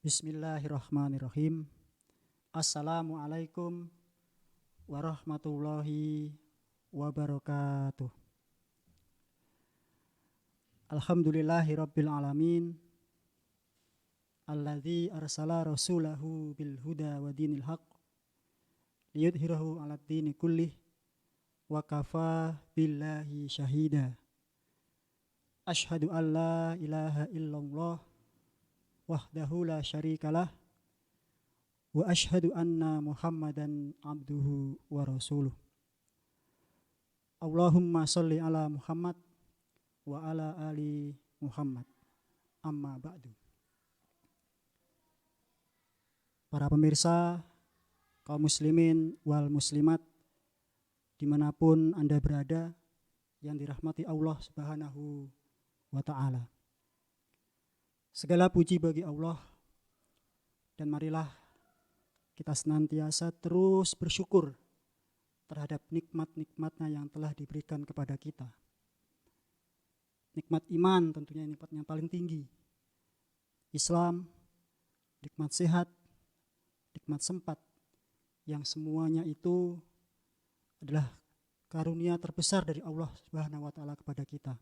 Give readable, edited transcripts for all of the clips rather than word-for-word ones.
Bismillahirrahmanirrahim. Assalamualaikum warahmatullahi wabarakatuh. Alhamdulillahi rabbil alamin. Alladzi arsala rasulahu bil huda wa dinil haq liyudhhirahu 'alad dini kullih wa kafa billahi syahida. Asyhadu an la ilaha illallah wahdahu la syarikalah wa asyhadu anna Muhammadan abduhu wa rasuluh. Allahumma sholli ala Muhammad wa ala ali Muhammad. Amma ba'du. Para pemirsa, kaum muslimin wal muslimat dimanapun Anda berada yang dirahmati Allah Subhanahu wa ta'ala. Segala puji bagi Allah, dan marilah kita senantiasa terus bersyukur terhadap nikmat-nikmatnya yang telah diberikan kepada kita. Nikmat iman tentunya nikmat yang paling tinggi. Islam, nikmat sehat, nikmat sempat, yang semuanya itu adalah karunia terbesar dari Allah Subhanahu wa ta'ala kepada kita.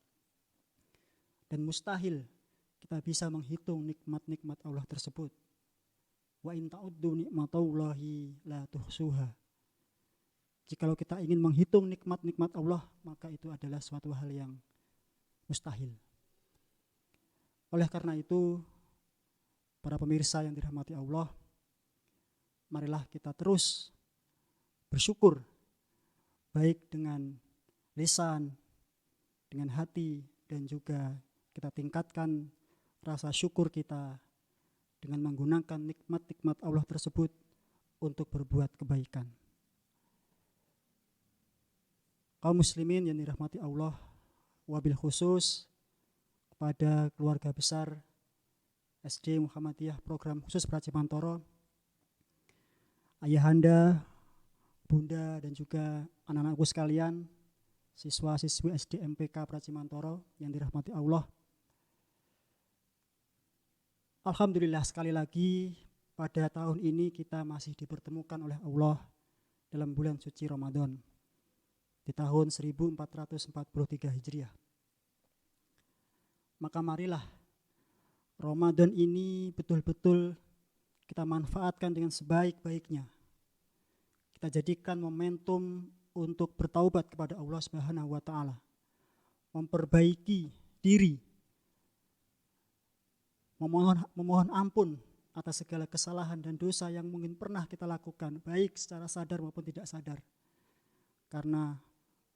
Dan mustahil kita bisa menghitung nikmat-nikmat Allah tersebut. Wa in ta'uddu nikmatallahi la tuhsuha. Jikalau kita ingin menghitung nikmat-nikmat Allah, maka itu adalah suatu hal yang mustahil. Oleh karena itu, para pemirsa yang dirahmati Allah, marilah kita terus bersyukur, baik dengan lisan, dengan hati, dan juga kita tingkatkan rasa syukur kita dengan menggunakan nikmat-nikmat Allah tersebut untuk berbuat kebaikan. Kaum muslimin yang dirahmati Allah, wabil khusus kepada keluarga besar SD Muhammadiyah Program Khusus Praci Mantoro, ayahanda, bunda, dan juga anak-anakku sekalian, siswa-siswi SD MPK Praci Mantoro yang dirahmati Allah. Alhamdulillah, sekali lagi pada tahun ini kita masih dipertemukan oleh Allah dalam bulan suci Ramadan di tahun 1443 Hijriah. Maka marilah Ramadan ini betul-betul kita manfaatkan dengan sebaik-baiknya. Kita jadikan momentum untuk bertaubat kepada Allah Subhanahu wa ta'ala, memperbaiki diri, memohon ampun atas segala kesalahan dan dosa yang mungkin pernah kita lakukan, baik secara sadar maupun tidak sadar. Karena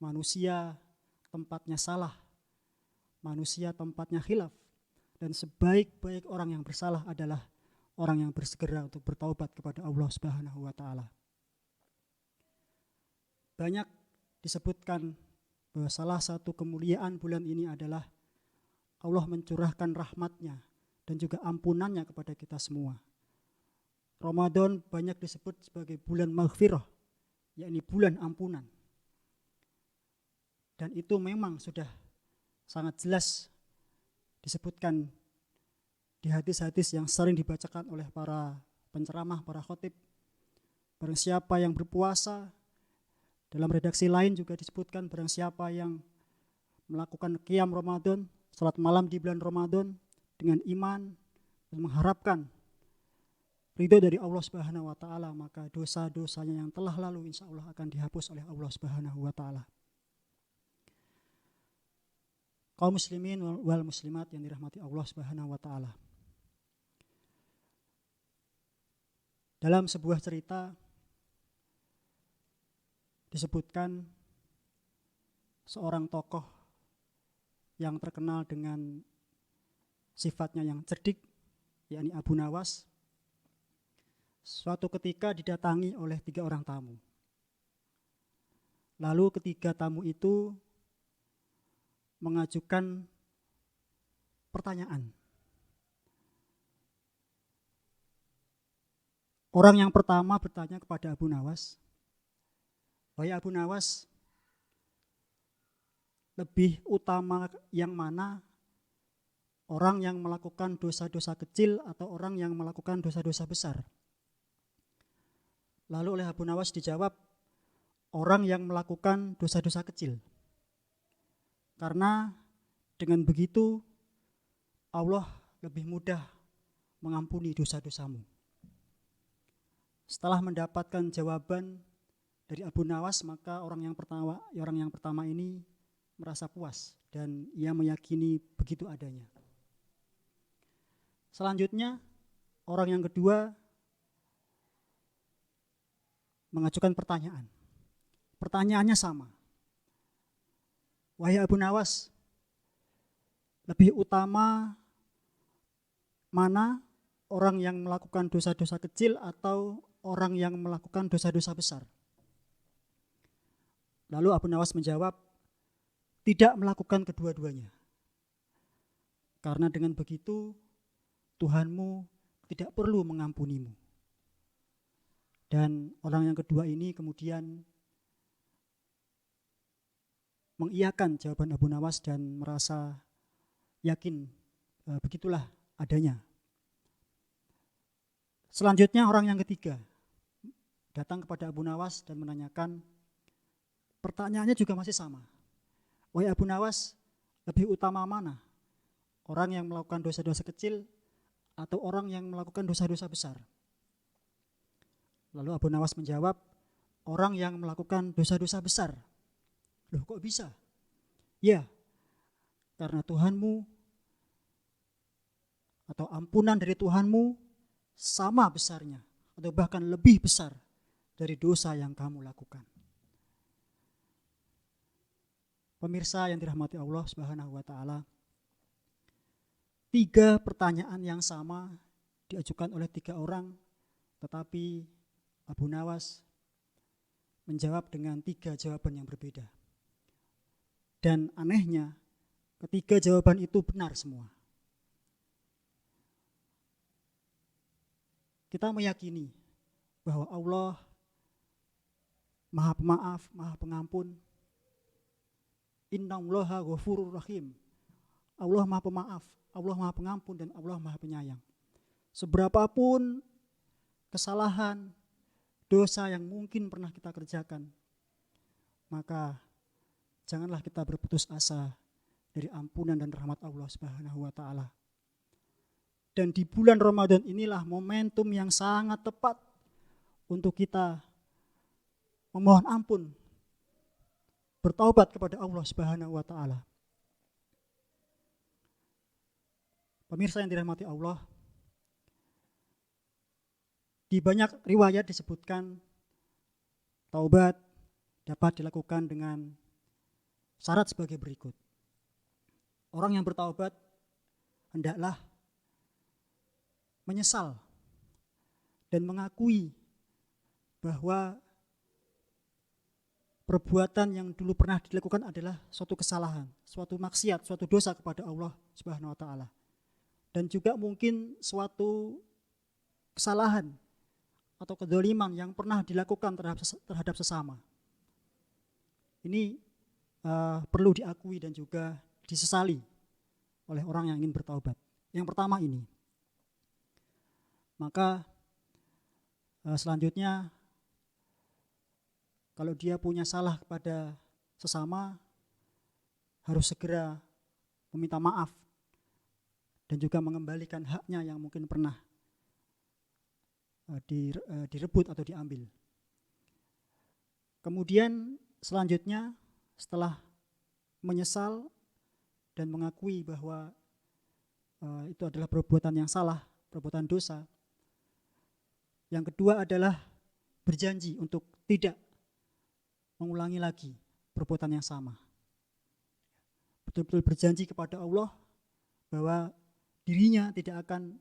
manusia tempatnya salah, manusia tempatnya khilaf, dan sebaik-baik orang yang bersalah adalah orang yang bersegera untuk bertaubat kepada Allah Subhanahu wa ta'ala. Banyak disebutkan bahwa salah satu kemuliaan bulan ini adalah Allah mencurahkan rahmatnya dan juga ampunannya kepada kita semua. Ramadan banyak disebut sebagai bulan maghfirah, yakni bulan ampunan. Dan itu memang sudah sangat jelas disebutkan di hadis-hadis yang sering dibacakan oleh para penceramah, para khotib. Barang siapa yang berpuasa, dalam redaksi lain juga disebutkan barang siapa yang melakukan qiyam Ramadan, salat malam di bulan Ramadan, dengan iman dan mengharapkan ridho dari Allah Subhanahu wa ta'ala, maka dosa-dosanya yang telah lalu insya Allah akan dihapus oleh Allah Subhanahu wa ta'ala. Kaum muslimin wal muslimat yang dirahmati Allah Subhanahu wa ta'ala, dalam sebuah cerita disebutkan seorang tokoh yang terkenal dengan sifatnya yang cerdik, yakni Abu Nawas, suatu ketika didatangi oleh 3 orang tamu. Lalu ketiga tamu itu mengajukan pertanyaan. Orang yang pertama bertanya kepada Abu Nawas, "Wahai Abu Nawas, lebih utama yang mana, orang yang melakukan dosa-dosa kecil atau orang yang melakukan dosa-dosa besar? Lalu oleh Abu Nawas dijawab, orang yang melakukan dosa-dosa kecil. Karena dengan begitu Allah lebih mudah mengampuni dosa-dosamu. Setelah mendapatkan jawaban dari Abu Nawas, maka orang yang pertama ini merasa puas dan ia meyakini begitu adanya. Selanjutnya, orang yang kedua mengajukan pertanyaan. Pertanyaannya sama. Wahai Abu Nawas, lebih utama mana orang yang melakukan dosa-dosa kecil atau orang yang melakukan dosa-dosa besar? Lalu Abu Nawas menjawab, tidak melakukan kedua-duanya. Karena dengan begitu Tuhanmu tidak perlu mengampunimu. Dan orang yang kedua ini kemudian mengiyakan jawaban Abu Nawas dan merasa yakin begitulah adanya. Selanjutnya orang yang ketiga datang kepada Abu Nawas dan menanyakan, pertanyaannya juga masih sama. Wahai Abu Nawas, lebih utama mana? Orang yang melakukan dosa-dosa kecil atau orang yang melakukan dosa-dosa besar? Lalu Abu Nawas menjawab, orang yang melakukan dosa-dosa besar. Loh, kok bisa? Ya, karena Tuhanmu atau ampunan dari Tuhanmu sama besarnya atau bahkan lebih besar dari dosa yang kamu lakukan. Pemirsa yang dirahmati Allah Subhanahu wa taala, 3 pertanyaan yang sama diajukan oleh 3 orang, tetapi Abu Nawas menjawab dengan 3 jawaban yang berbeda. Dan anehnya, ketiga jawaban itu benar semua. Kita meyakini bahwa Allah Maha Pemaaf, Maha Pengampun. Innallaha ghafurur rahim. Allah Maha Pemaaf, Allah Maha Pengampun, dan Allah Maha Penyayang. Seberapapun kesalahan, dosa yang mungkin pernah kita kerjakan, maka janganlah kita berputus asa dari ampunan dan rahmat Allah Subhanahu wa taala. Dan di bulan Ramadan inilah momentum yang sangat tepat untuk kita memohon ampun, bertaubat kepada Allah Subhanahu wa taala. Pemirsa yang dirahmati Allah, di banyak riwayat disebutkan taubat dapat dilakukan dengan syarat sebagai berikut. Orang yang bertaubat hendaklah menyesal dan mengakui bahwa perbuatan yang dulu pernah dilakukan adalah suatu kesalahan, suatu maksiat, suatu dosa kepada Allah Subhanahu wa taala. Dan juga mungkin suatu kesalahan atau kedzaliman yang pernah dilakukan terhadap sesama. Ini perlu diakui dan juga disesali oleh orang yang ingin bertaubat. Yang pertama ini. Maka selanjutnya, kalau dia punya salah kepada sesama, harus segera meminta maaf dan juga mengembalikan haknya yang mungkin pernah direbut atau diambil. Kemudian selanjutnya, setelah menyesal dan mengakui bahwa itu adalah perbuatan yang salah, perbuatan dosa, yang kedua adalah berjanji untuk tidak mengulangi lagi perbuatan yang sama. Betul-betul berjanji kepada Allah bahwa dirinya tidak akan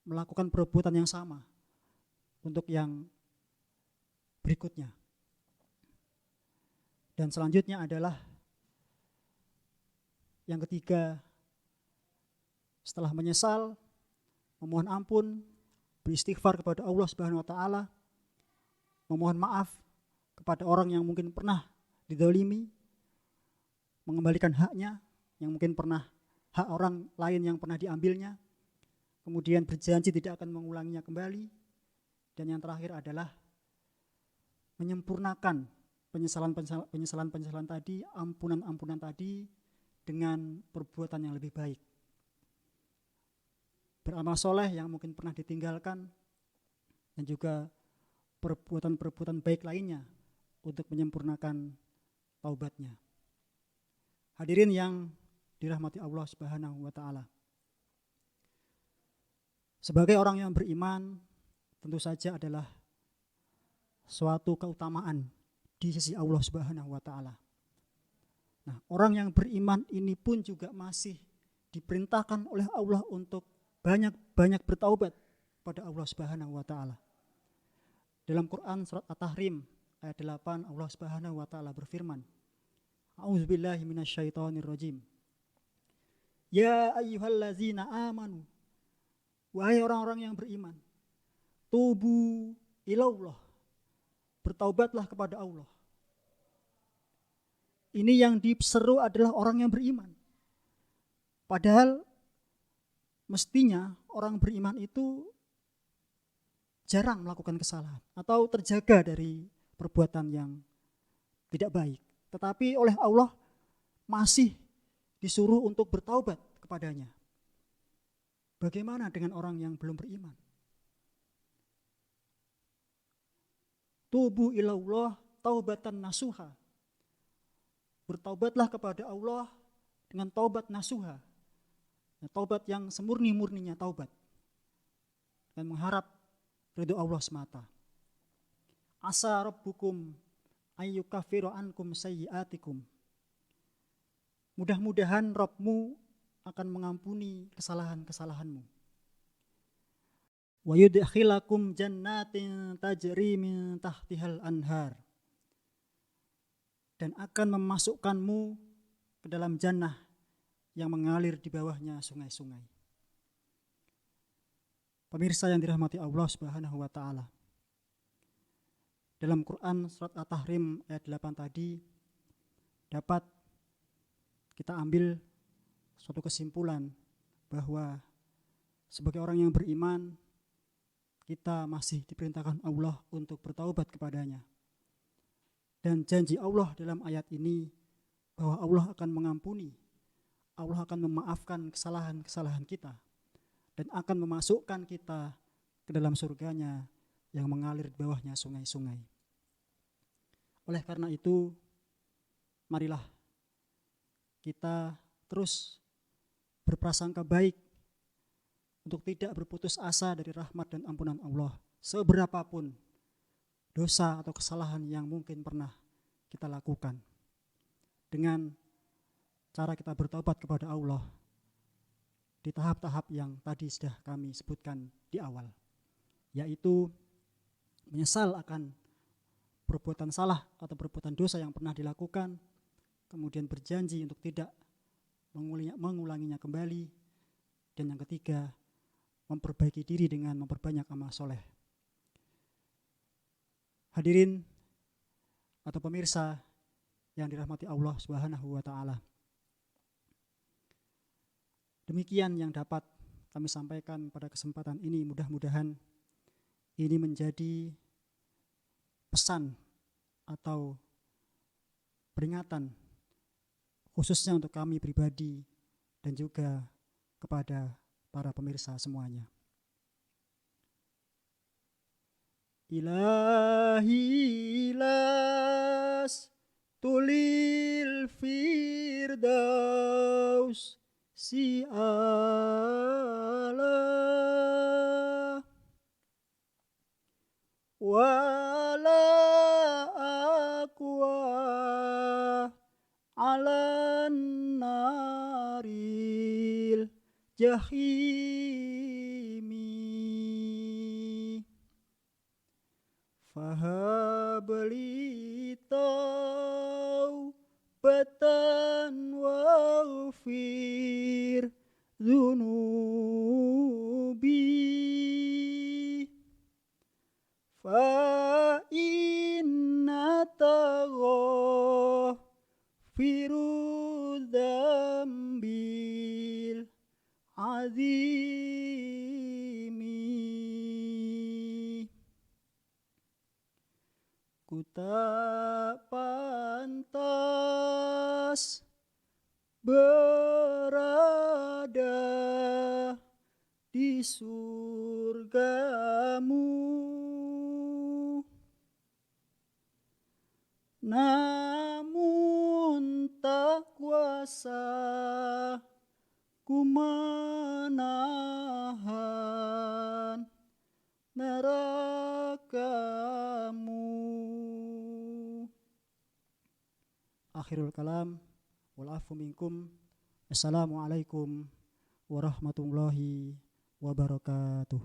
melakukan perbuatan yang sama untuk yang berikutnya. Dan selanjutnya adalah yang ketiga, setelah menyesal, memohon ampun, beristighfar kepada Allah Subhanahu wa taala, memohon maaf kepada orang yang mungkin pernah dizalimi, mengembalikan haknya yang mungkin pernah hak orang lain yang pernah diambilnya, kemudian berjanji tidak akan mengulanginya kembali, dan yang terakhir adalah menyempurnakan penyesalan tadi, ampunan tadi dengan perbuatan yang lebih baik. Beramal soleh yang mungkin pernah ditinggalkan, dan juga perbuatan-perbuatan baik lainnya untuk menyempurnakan taubatnya. Hadirin yang dirahmati Allah Subhanahu wa taala. Sebagai orang yang beriman, tentu saja adalah suatu keutamaan di sisi Allah Subhanahu wa taala. Nah, orang yang beriman ini pun juga masih diperintahkan oleh Allah untuk banyak-banyak bertaubat pada Allah Subhanahu wa taala. Dalam Quran surat At-Tahrim ayat 8 Allah Subhanahu wa taala berfirman, A'udzubillahi minasyaitonirrajim. Ya ayyuhallazina amanu, wahai orang-orang yang beriman, tubu ilallah, bertaubatlah kepada Allah. Ini yang diseru adalah orang yang beriman. Padahal mestinya orang beriman itu jarang melakukan kesalahan atau terjaga dari perbuatan yang tidak baik. Tetapi oleh Allah masih disuruh untuk bertaubat kepadanya. Bagaimana dengan orang yang belum beriman? Tubu ilallah taubatan nasuha. Bertaubatlah kepada Allah dengan taubat nasuha. Taubat yang semurni-murninya taubat. Dan mengharap ridho Allah semata. Asa rabbukum ayyukaffiru ankum sayyiatikum. Mudah-mudahan Rabbmu akan mengampuni kesalahan-kesalahanmu. Wa yudkhilakum jannatin tajri min tahtihal anhar. Dan akan memasukkanmu ke dalam jannah yang mengalir di bawahnya sungai-sungai. Pemirsa yang dirahmati Allah Subhanahu wa taala. Dalam Quran surat At-Tahrim ayat 8 tadi dapat kita ambil suatu kesimpulan bahwa sebagai orang yang beriman kita masih diperintahkan Allah untuk bertaubat kepadanya. Dan janji Allah dalam ayat ini bahwa Allah akan mengampuni, Allah akan memaafkan kesalahan-kesalahan kita dan akan memasukkan kita ke dalam surganya yang mengalir di bawahnya sungai-sungai. Oleh karena itu, marilah kita terus berprasangka baik untuk tidak berputus asa dari rahmat dan ampunan Allah seberapapun dosa atau kesalahan yang mungkin pernah kita lakukan. Dengan cara kita bertobat kepada Allah di tahap-tahap yang tadi sudah kami sebutkan di awal, yaitu menyesal akan perbuatan salah atau perbuatan dosa yang pernah dilakukan, kemudian berjanji untuk tidak mengulanginya kembali, dan yang ketiga, memperbaiki diri dengan memperbanyak amal soleh. Hadirin atau pemirsa yang dirahmati Allah Subhanahu wa taala. Demikian yang dapat kami sampaikan pada kesempatan ini. Mudah-mudahan ini menjadi pesan atau peringatan khususnya untuk kami pribadi dan juga kepada para pemirsa semuanya. Ilahi las tulil firdaus si'ala wala aqwa alan naril jahimi fahabli taubatan waghfir dhunubi fa inna taghfiru dzambil ku tak pantas berada di surgamu, namun tak kuasa ku menahan nerakamu. Akhirul kalam, wal afu minkum. Assalamualaikum warahmatullahi wabarakatuh.